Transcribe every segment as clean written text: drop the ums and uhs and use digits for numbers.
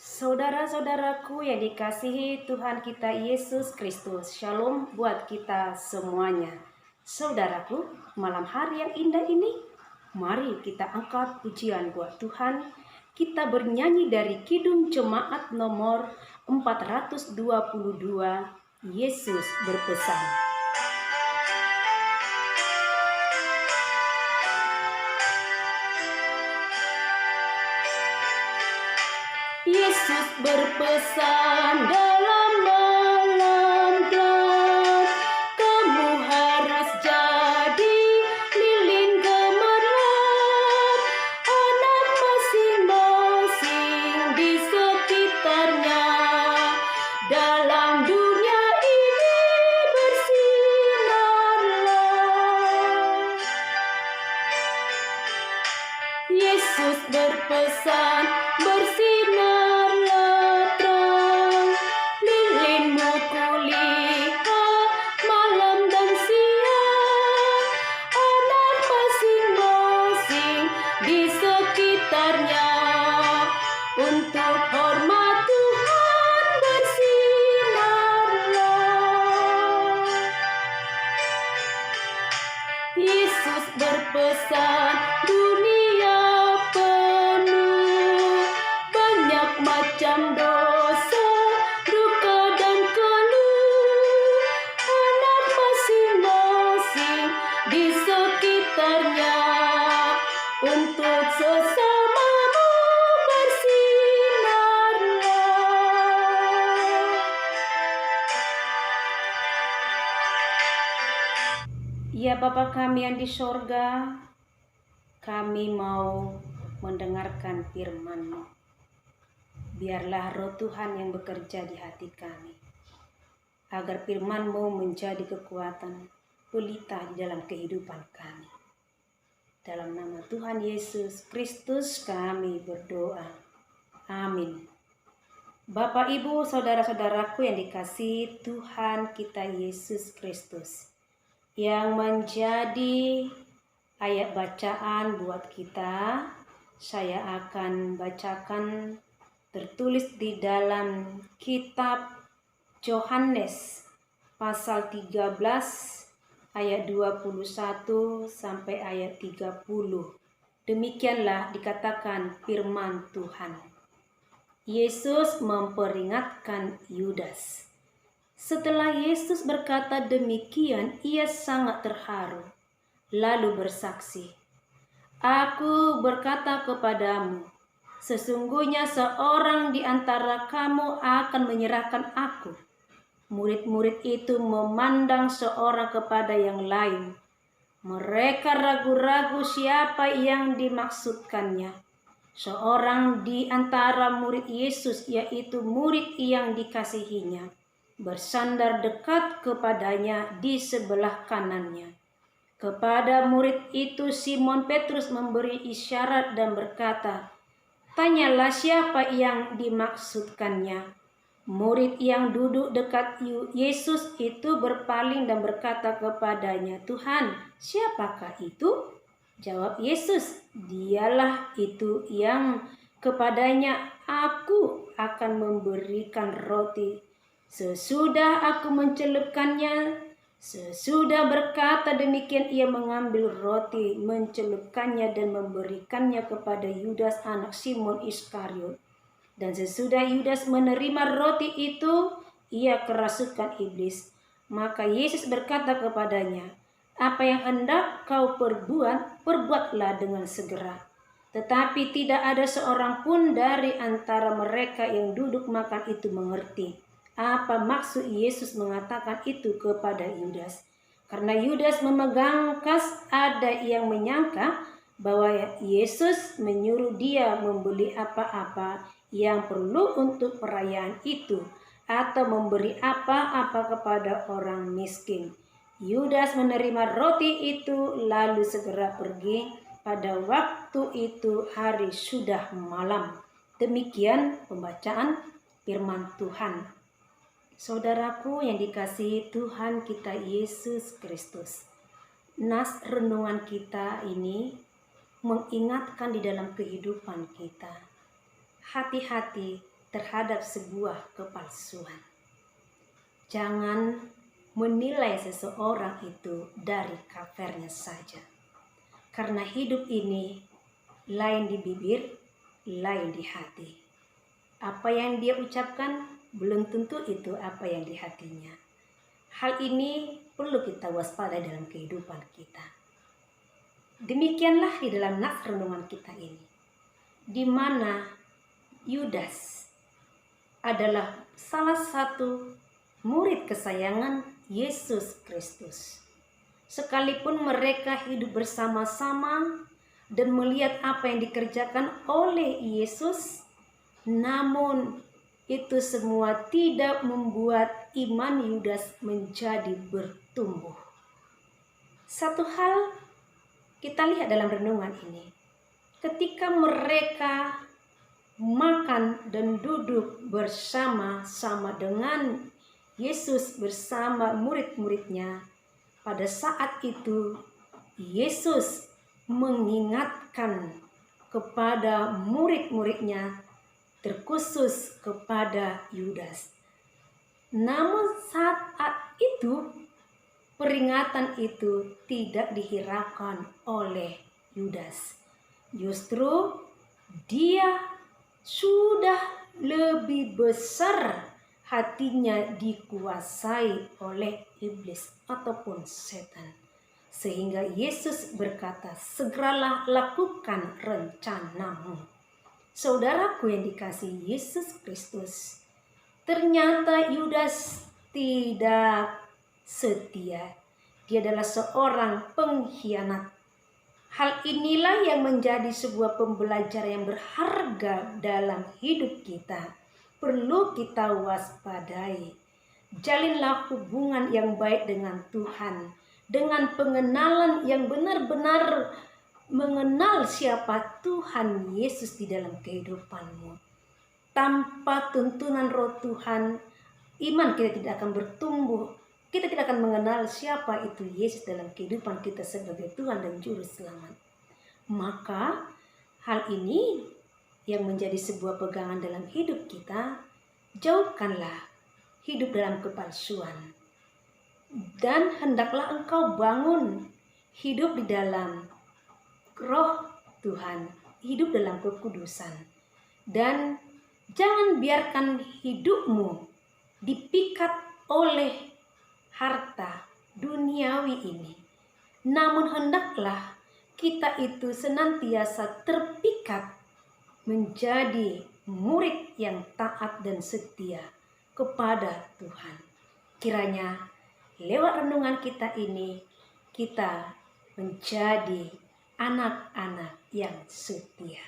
Saudara-saudaraku yang dikasihi Tuhan kita Yesus Kristus, Shalom buat kita semuanya. Saudaraku, malam hari yang indah ini, mari kita angkat pujian buat Tuhan. Kita bernyanyi dari Kidung Jemaat nomor 422, Yesus berpesan. Yesus berpesan dalam malam gelap, kamu harus jadi lilin gemerlap, anak masing-masing di sekitarnya. Dalam dunia ini bersinarlah. Yesus berpesan, bersinarlah terang, lilinmu kulihat malam dan siang, anak masing-masing di sekitarnya. Untuk hormat Tuhan bersinarlah. Yesus berpesan, dunia penuh banyak macam dosa, duka dan keluh, anak masing-masing di sekitarnya. Untuk sesamamu bersinarlah. Ya Bapa kami yang di sorga, kami mau mendengarkan firman-Mu. Biarlah Roh Tuhan yang bekerja di hati kami, agar firman-Mu menjadi kekuatan pelita di dalam kehidupan kami. Dalam nama Tuhan Yesus Kristus kami berdoa. Amin. Bapak, Ibu, saudara-saudaraku yang dikasihi Tuhan kita Yesus Kristus, yang menjadi ayat bacaan buat kita, saya akan bacakan tertulis di dalam kitab Yohanes pasal 13 ayat 21 sampai ayat 30. Demikianlah dikatakan firman Tuhan. Yesus memperingatkan Yudas. Setelah Yesus berkata demikian, ia sangat terharu, lalu bersaksi, "Aku berkata kepadamu, sesungguhnya seorang di antara kamu akan menyerahkan aku." Murid-murid itu memandang seorang kepada yang lain. Mereka ragu-ragu siapa yang dimaksudkannya. Seorang di antara murid Yesus, yaitu murid yang dikasihinya, bersandar dekat kepadanya di sebelah kanannya. Kepada murid itu Simon Petrus memberi isyarat dan berkata, "Tanyalah siapa yang dimaksudkannya." Murid yang duduk dekat Yesus itu berpaling dan berkata kepadanya, "Tuhan, siapakah itu?" Jawab Yesus, "Dialah itu yang kepadanya aku akan memberikan roti sesudah aku mencelupkannya." Sesudah berkata demikian, ia mengambil roti, mencelupkannya dan memberikannya kepada Yudas anak Simon Iskariot. Dan sesudah Yudas menerima roti itu, ia kerasukan iblis. Maka Yesus berkata kepadanya, "Apa yang hendak kau perbuat, perbuatlah dengan segera." Tetapi tidak ada seorang pun dari antara mereka yang duduk makan itu mengerti apa maksud Yesus mengatakan itu kepada Yudas. Karena Yudas memegang kas, ada yang menyangka bahwa Yesus menyuruh dia membeli apa-apa yang perlu untuk perayaan itu, atau memberi apa-apa kepada orang miskin. Yudas menerima roti itu lalu segera pergi. Pada waktu itu hari sudah malam. Demikian pembacaan firman Tuhan. Saudaraku yang dikasihi Tuhan kita Yesus Kristus, nas renungan kita ini mengingatkan di dalam kehidupan kita. Hati-hati terhadap sebuah kepalsuan. Jangan menilai seseorang itu dari covernya saja. Karena hidup ini lain di bibir, lain di hati. Apa yang dia ucapkan belum tentu itu apa yang di hatinya. Hal ini perlu kita waspada dalam kehidupan kita. Demikianlah di dalam nas renungan kita ini, di mana Yudas adalah salah satu murid kesayangan Yesus Kristus. Sekalipun mereka hidup bersama-sama dan melihat apa yang dikerjakan oleh Yesus, namun itu semua tidak membuat iman Yudas menjadi bertumbuh. Satu hal kita lihat dalam renungan ini, ketika mereka makan dan duduk bersama-sama dengan Yesus bersama murid-muridnya, pada saat itu Yesus mengingatkan kepada murid-muridnya, terkhusus kepada Yudas. Namun saat itu peringatan itu tidak dihiraukan oleh Yudas. Justru dia sudah lebih besar hatinya dikuasai oleh iblis ataupun setan. Sehingga Yesus berkata, segeralah lakukan rencanamu. Saudaraku yang dikasihi Yesus Kristus, ternyata Yudas tidak setia. Dia adalah seorang pengkhianat. Hal inilah yang menjadi sebuah pembelajaran yang berharga dalam hidup kita. Perlu kita waspadai. Jalinlah hubungan yang baik dengan Tuhan, dengan pengenalan yang benar-benar mengenal siapa Tuhan Yesus di dalam kehidupanmu. Tanpa tuntunan Roh Tuhan, iman kita tidak akan bertumbuh. Kita tidak akan mengenal siapa itu Yesus dalam kehidupan kita sebagai Tuhan dan Juru Selamat. Maka hal ini yang menjadi sebuah pegangan dalam hidup kita, jauhkanlah hidup dalam kepalsuan. Dan hendaklah engkau bangun hidup di dalam Roh Tuhan, hidup dalam kekudusan. Dan jangan biarkan hidupmu dipikat oleh harta duniawi ini. Namun hendaklah kita itu senantiasa terpikat menjadi murid yang taat dan setia kepada Tuhan. Kiranya lewat renungan kita ini, kita menjadi anak-anak yang setia.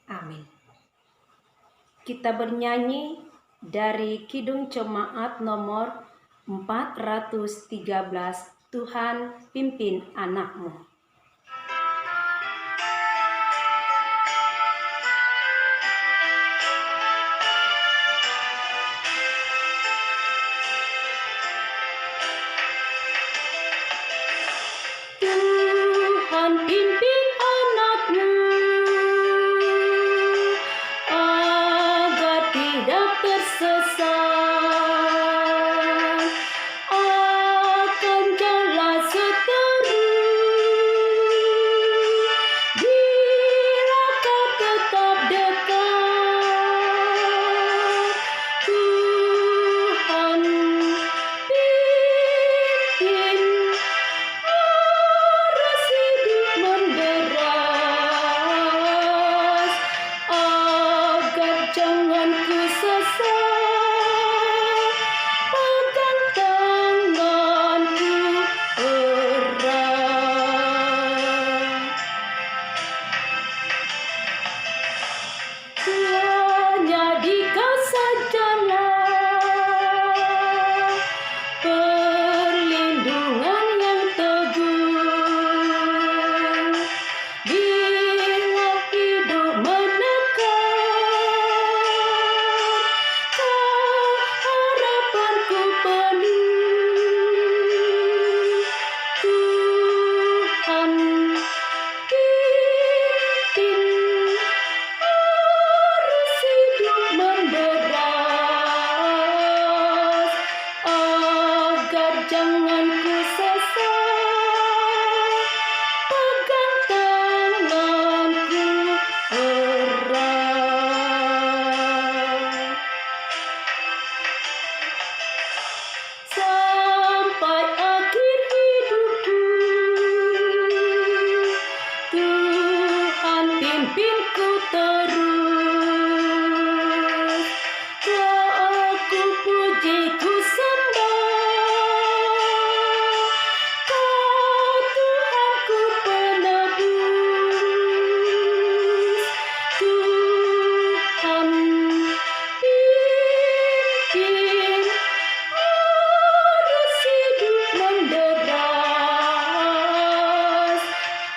Amin. Kita bernyanyi dari Kidung Jemaat nomor 413, Tuhan pimpin anakmu. Akan jalan seterus pimpinku terus. Kau aku puji, ku sembah, Kau Tuhanku penebus. Tuhan pimpin arus hidup menderas,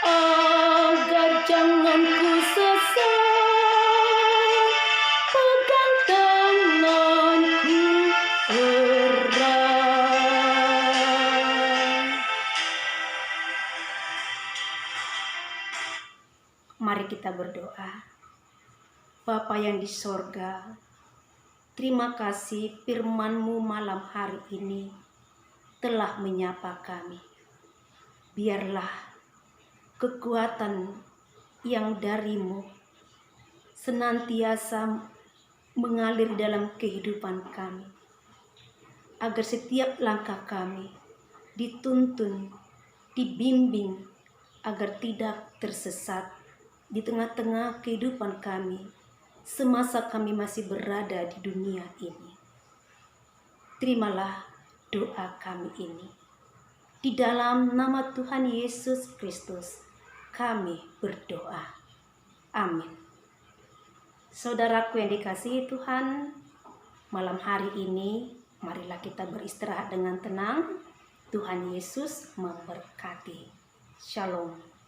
agar jangan ku sesat, pegang tanganku erat. Mari kita berdoa. Bapa yang di sorga, terima kasih firman-Mu malam hari ini telah menyapa kami. Biarlah kekuatan yang dari-Mu senantiasa mengalir dalam kehidupan kami, agar setiap langkah kami dituntun, dibimbing, agar tidak tersesat di tengah-tengah kehidupan kami semasa kami masih berada di dunia ini. Terimalah doa kami ini. Di dalam nama Tuhan Yesus Kristus kami berdoa. Amin. Saudaraku yang dikasihi Tuhan, malam hari ini marilah kita beristirahat dengan tenang. Tuhan Yesus memberkati. Shalom.